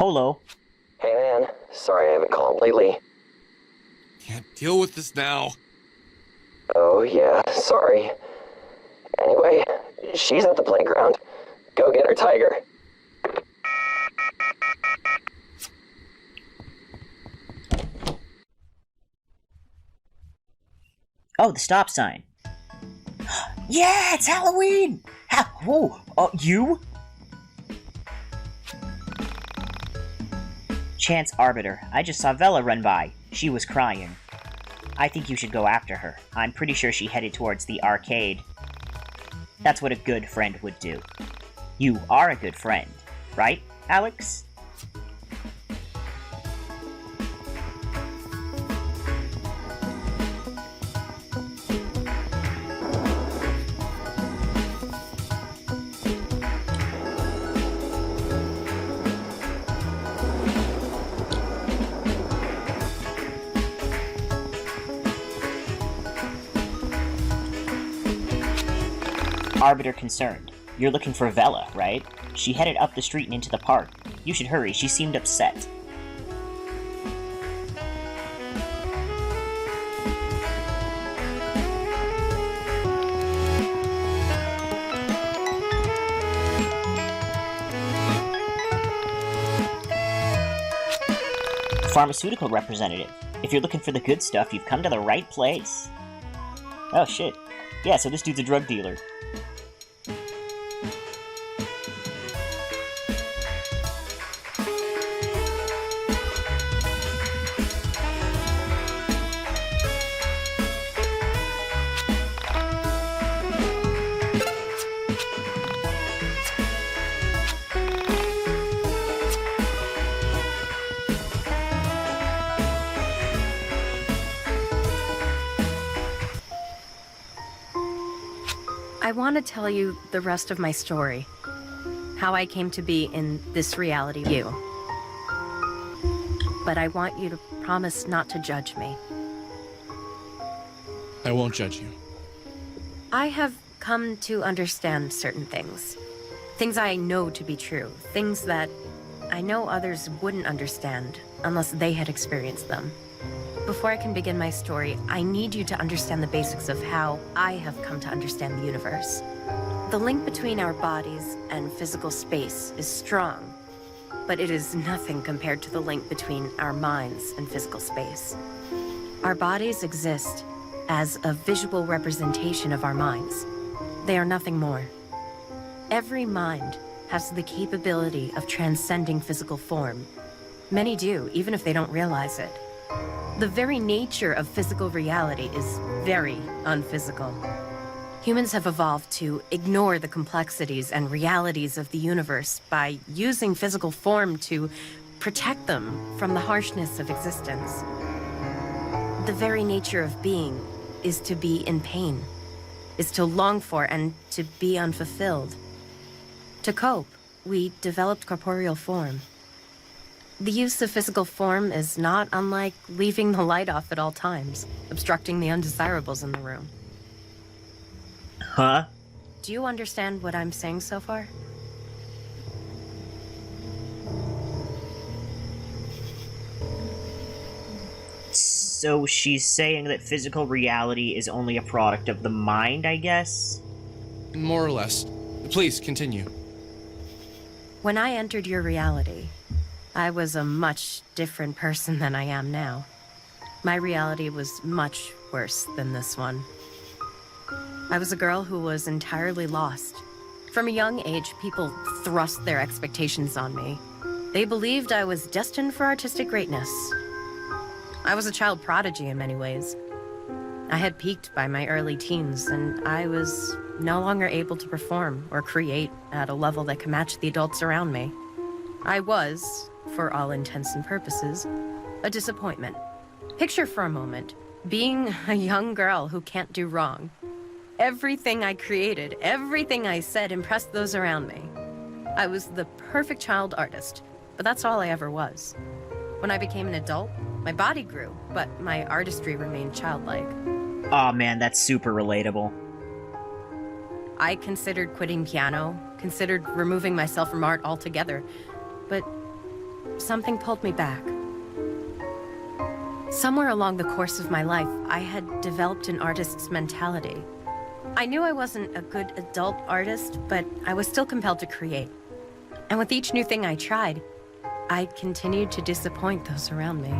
Holo. Hey man, sorry I haven't called lately. Can't deal with this now. Oh yeah, sorry. Anyway, she's at the playground. Go get her, Tiger. Oh, the stop sign. Yeah, it's Halloween! Whoa, you? Chance Arbiter. I just saw Vela run by. She was crying. I think you should go after her. I'm pretty sure she headed towards the arcade. That's what a good friend would do. You are a good friend, right, Alex? Arbiter concerned. You're looking for Vela, right? She headed up the street and into the park. You should hurry, she seemed upset. Pharmaceutical representative. If you're looking for the good stuff, you've come to the right place. Oh shit. Yeah, so this dude's a drug dealer. I want to tell you the rest of my story. How I came to be in this reality view. But I want you to promise not to judge me. I won't judge you. I have come to understand certain things. Things I know to be true. Things that I know others wouldn't understand unless they had experienced them. Before I can begin my story, I need you to understand the basics of how I have come to understand the universe. The link between our bodies and physical space is strong, but it is nothing compared to the link between our minds and physical space. Our bodies exist as a visual representation of our minds. They are nothing more. Every mind has the capability of transcending physical form. Many do, even if they don't realize it. The very nature of physical reality is very unphysical. Humans have evolved to ignore the complexities and realities of the universe by using physical form to protect them from the harshness of existence. The very nature of being is to be in pain, is to long for and to be unfulfilled. To cope, we developed corporeal form. The use of physical form is not unlike leaving the light off at all times, obstructing the undesirables in the room. Huh? Do you understand what I'm saying so far? So she's saying that physical reality is only a product of the mind, I guess? More or less. Please, continue. When I entered your reality, I was a much different person than I am now. My reality was much worse than this one. I was a girl who was entirely lost. From a young age, people thrust their expectations on me. They believed I was destined for artistic greatness. I was a child prodigy in many ways. I had peaked by my early teens, and I was no longer able to perform or create at a level that could match the adults around me. I was, for all intents and purposes, a disappointment. Picture for a moment being a young girl who can't do wrong. Everything I created, everything I said impressed those around me. I was the perfect child artist, but that's all I ever was. When I became an adult, my body grew, but my artistry remained childlike. Aw, man, that's super relatable. I considered quitting piano, considered removing myself from art altogether, but something pulled me back. Somewhere along the course of my life, I had developed an artist's mentality. I knew I wasn't a good adult artist, but I was still compelled to create. And with each new thing I tried, I continued to disappoint those around me.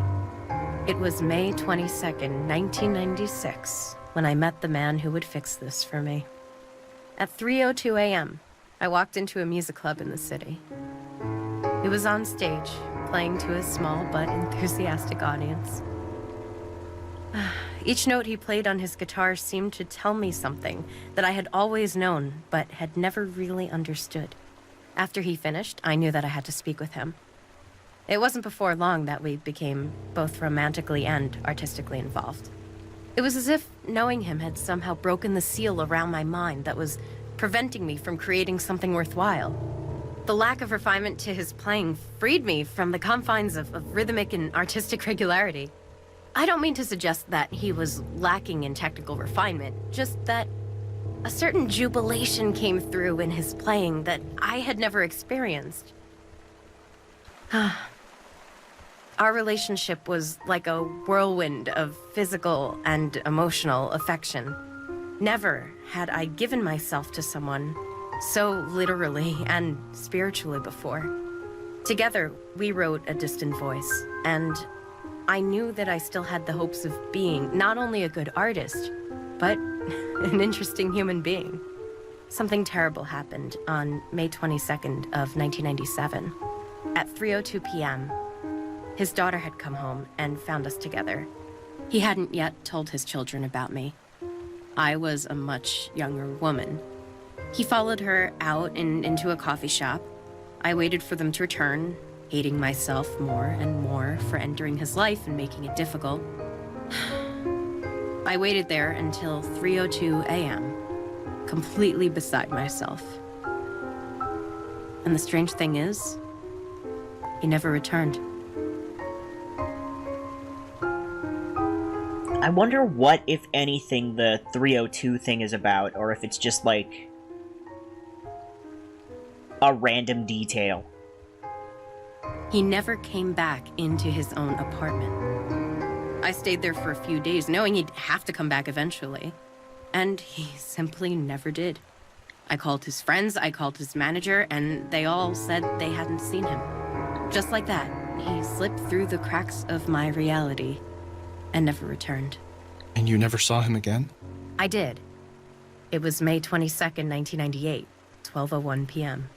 It was May 22nd, 1996, when I met the man who would fix this for me. At 3:02 a.m., I walked into a music club in the city. He was on stage, playing to a small but enthusiastic audience. Each note he played on his guitar seemed to tell me something that I had always known, but had never really understood. After he finished, I knew that I had to speak with him. It wasn't before long that we became both romantically and artistically involved. It was as if knowing him had somehow broken the seal around my mind that was preventing me from creating something worthwhile. The lack of refinement to his playing freed me from the confines of rhythmic and artistic regularity. I don't mean to suggest that he was lacking in technical refinement, just that a certain jubilation came through in his playing that I had never experienced. Our relationship was like a whirlwind of physical and emotional affection. Never had I given myself to someone so literally and spiritually before. Together, we wrote A Distant Voice, and I knew that I still had the hopes of being not only a good artist, but an interesting human being. Something terrible happened on May 22nd of 1997. At 3:02 p.m., his daughter had come home and found us together. He hadn't yet told his children about me. I was a much younger woman. He followed her out and into a coffee shop. I waited for them to return, hating myself more and more for entering his life and making it difficult. I waited there until 3:02 a.m., completely beside myself. And the strange thing is, he never returned. I wonder what, if anything, the 302 thing is about, or if it's just, like, a random detail. He never came back into his own apartment. I stayed there for a few days, knowing he'd have to come back eventually. And he simply never did. I called his friends, I called his manager, and they all said they hadn't seen him. Just like that, he slipped through the cracks of my reality and never returned. And you never saw him again? I did. It was May 22nd, 1998, 12:01 p.m.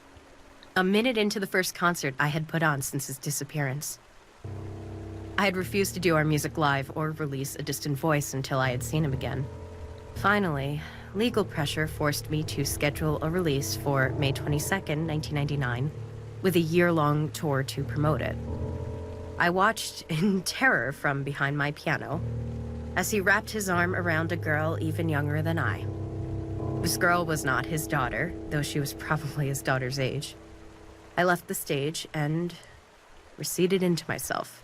A minute into the first concert I had put on since his disappearance. I had refused to do our music live or release A Distant Voice until I had seen him again. Finally, legal pressure forced me to schedule a release for May 22nd, 1999, with a year-long tour to promote it. I watched in terror from behind my piano as he wrapped his arm around a girl even younger than I. This girl was not his daughter, though she was probably his daughter's age. I left the stage and receded into myself.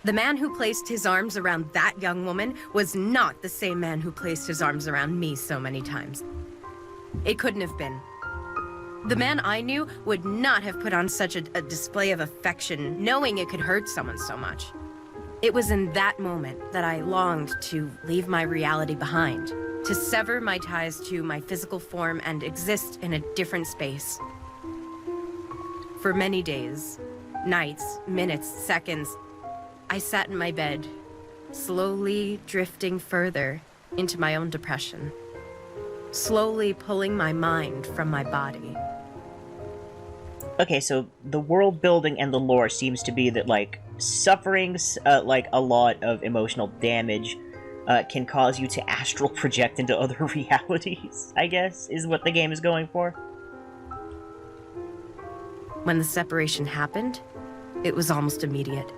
The man who placed his arms around that young woman was not the same man who placed his arms around me so many times. It couldn't have been. The man I knew would not have put on such a display of affection, knowing it could hurt someone so much. It was in that moment that I longed to leave my reality behind, to sever my ties to my physical form and exist in a different space. For many days, nights, minutes, seconds, I sat in my bed, slowly drifting further into my own depression, slowly pulling my mind from my body. Okay, so the world building and the lore seems to be that, like, sufferings, like, a lot of emotional damage, can cause you to astral project into other realities, I guess, is what the game is going for. When the separation happened, it was almost immediate.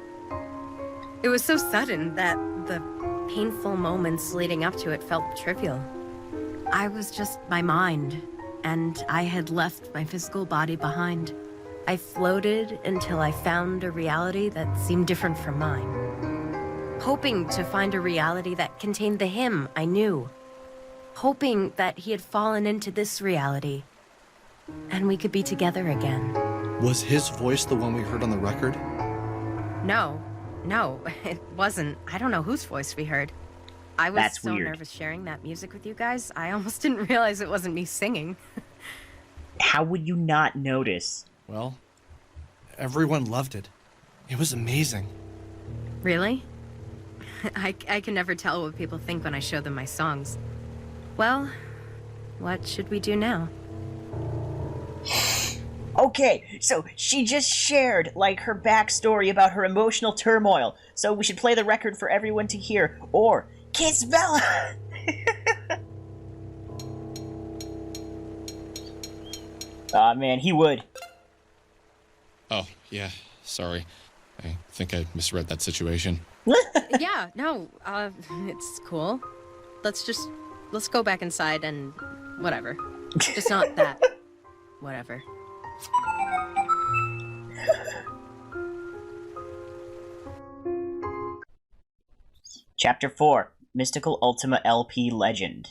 It was so sudden that the painful moments leading up to it felt trivial. I was just my mind, and I had left my physical body behind. I floated until I found a reality that seemed different from mine. Hoping to find a reality that contained the him I knew. Hoping that he had fallen into this reality, and we could be together again. Was his voice the one we heard on the record? No, it wasn't. I don't know whose voice we heard. I was That's so weird. nervous sharing that music with you guys, I almost didn't realize it wasn't me singing. How would you not notice? Well, everyone loved it. It was amazing. Really? I can never tell what people think when I show them my songs. Well, what should we do now? Okay, so she just shared, like, her backstory about her emotional turmoil, so we should play the record for everyone to hear, or kiss Bella! Aw, man, he would. Oh, yeah, sorry. I think I misread that situation. Yeah, no, it's cool. Let's go back inside and whatever. Just not that. Whatever. Chapter 4, Mystical Ultima LP Legend.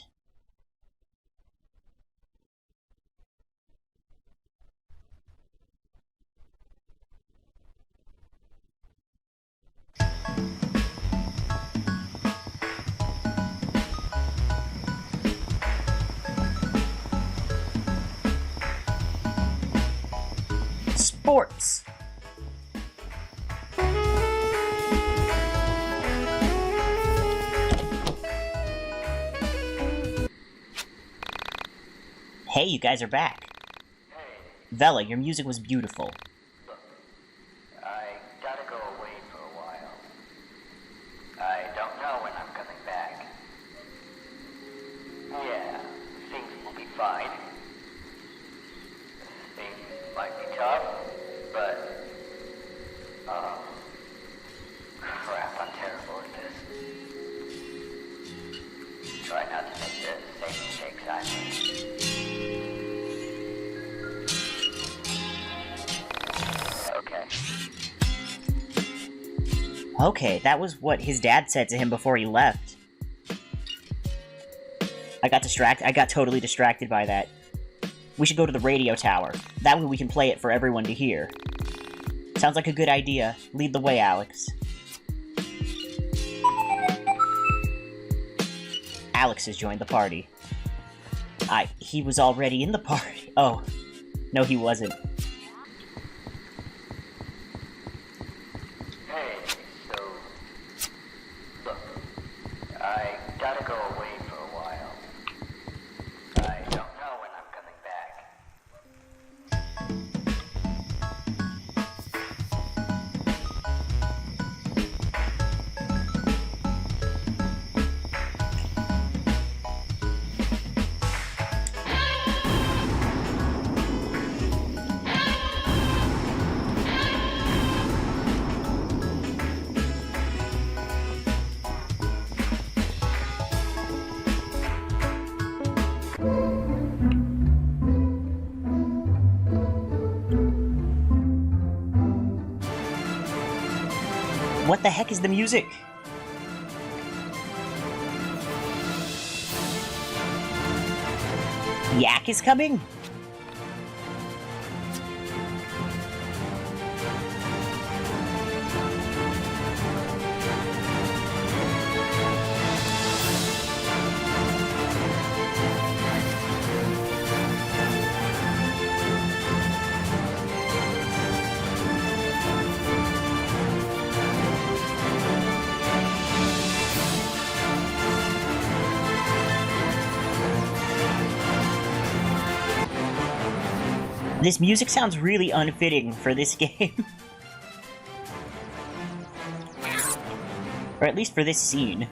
Sports. Hey, you guys are back. Vela, your music was beautiful. I gotta go away for a while. I don't know when I'm coming back. Yeah, things will be fine. Things might be tough, but... Oh, crap, I'm terrible at this. Try not to make the same mistakes I made. Okay. Okay, that was what his dad said to him before he left. I got totally distracted by that. We should go to the radio tower. That way we can play it for everyone to hear. Sounds like a good idea. Lead the way, Alex. Alex has joined the party. He was already in the party. Oh. No, he wasn't. Hey, so... Look, I gotta go away for a while. I don't know when I'm coming back. What the heck is the music? YIIK is coming? This music sounds really unfitting for this game. Or at least for this scene.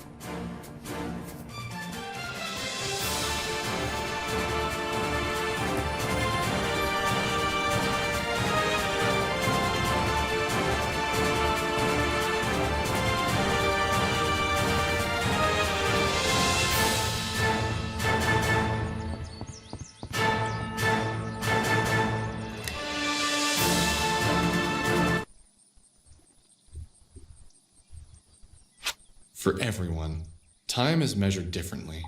For everyone, time is measured differently.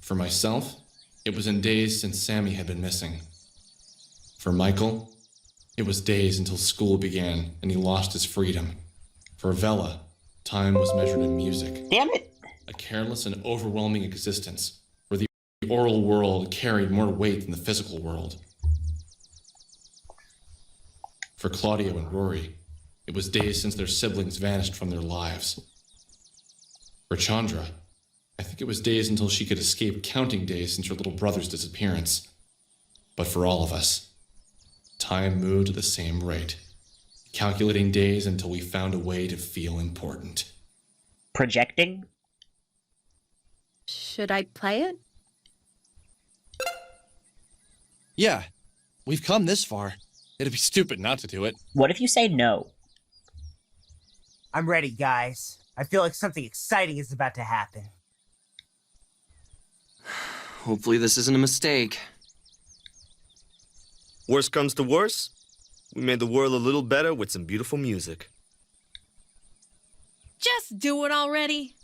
For myself, it was in days since Sammy had been missing. For Michael, it was days until school began and he lost his freedom. For Vela, time was measured in music. Damn it! A careless and overwhelming existence, where the oral world carried more weight than the physical world. For Claudio and Rory, it was days since their siblings vanished from their lives. For Chandra, I think it was days until she could escape counting days since her little brother's disappearance. But for all of us, time moved at the same rate, calculating days until we found a way to feel important. Projecting? Should I play it? Yeah, we've come this far. It'd be stupid not to do it. What if you say no? I'm ready, guys. I feel like something exciting is about to happen. Hopefully this isn't a mistake. Worst comes to worst, we made the world a little better with some beautiful music. Just do it already.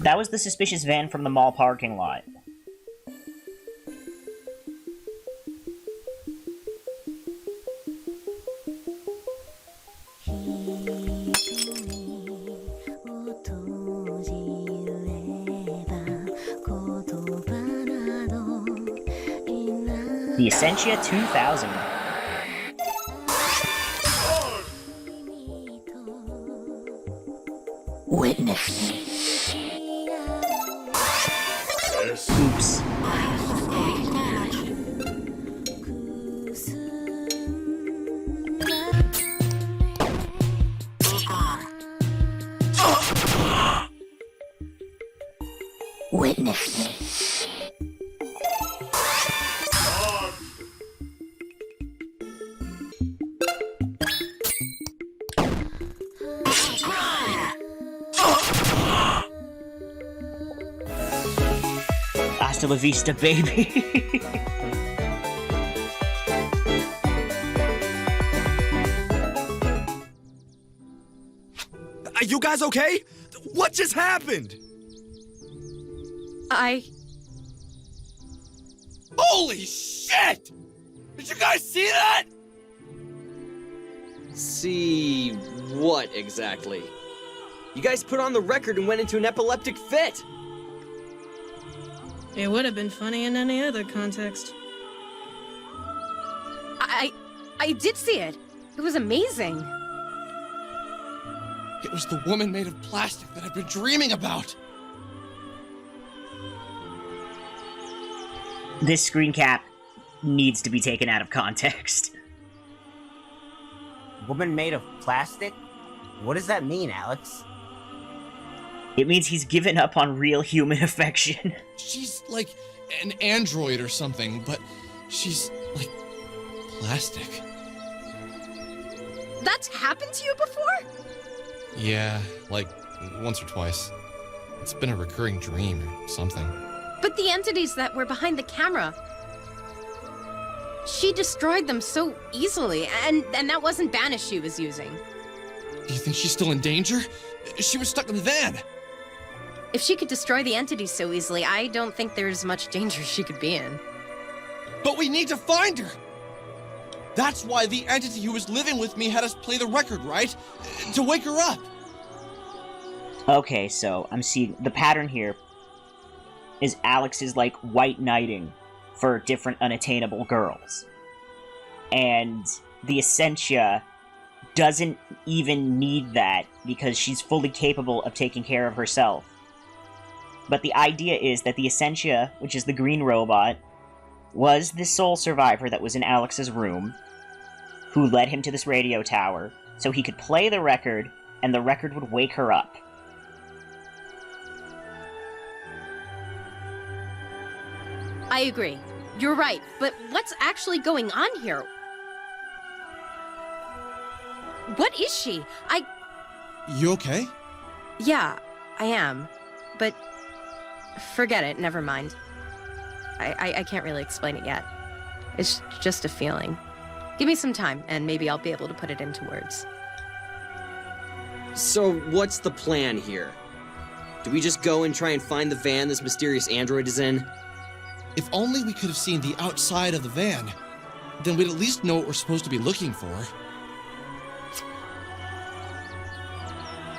That was the suspicious van from the mall parking lot. The Essentia 2000. Witness. Oops. Witness. Hasta la vista, baby. Are you guys okay? What just happened? Holy shit! Did you guys see that? See what exactly? You guys put on the record and went into an epileptic fit. It would have been funny in any other context. I did see it. It was amazing. It was the woman made of plastic that I've been dreaming about. This screen cap needs to be taken out of context. Woman made of plastic? What does that mean, Alex? It means he's given up on real human affection. She's like an android or something, but she's like plastic. That's happened to you before? Yeah, like once or twice. It's been a recurring dream or something. But the entities that were behind the camera, she destroyed them so easily, and that wasn't Banish she was using. Do you think she's still in danger? She was stuck in the van. If she could destroy the entities so easily, I don't think there's much danger she could be in. But we need to find her. That's why the entity who was living with me had us play the record, right? To wake her up. Okay, so I'm seeing the pattern here is Alex is like white knighting for different unattainable girls. And the Essentia doesn't even need that because she's fully capable of taking care of herself. But the idea is that the Essentia, which is the green robot, was the sole survivor that was in Alex's room, who led him to this radio tower, so he could play the record, and the record would wake her up. I agree. You're right, but what's actually going on here? What is she? You okay? Yeah, I am. But forget it, never mind. I can't really explain it yet. It's just a feeling. Give me some time, and maybe I'll be able to put it into words. So, what's the plan here? Do we just go and try and find the van this mysterious android is in? If only we could have seen the outside of the van, then we'd at least know what we're supposed to be looking for.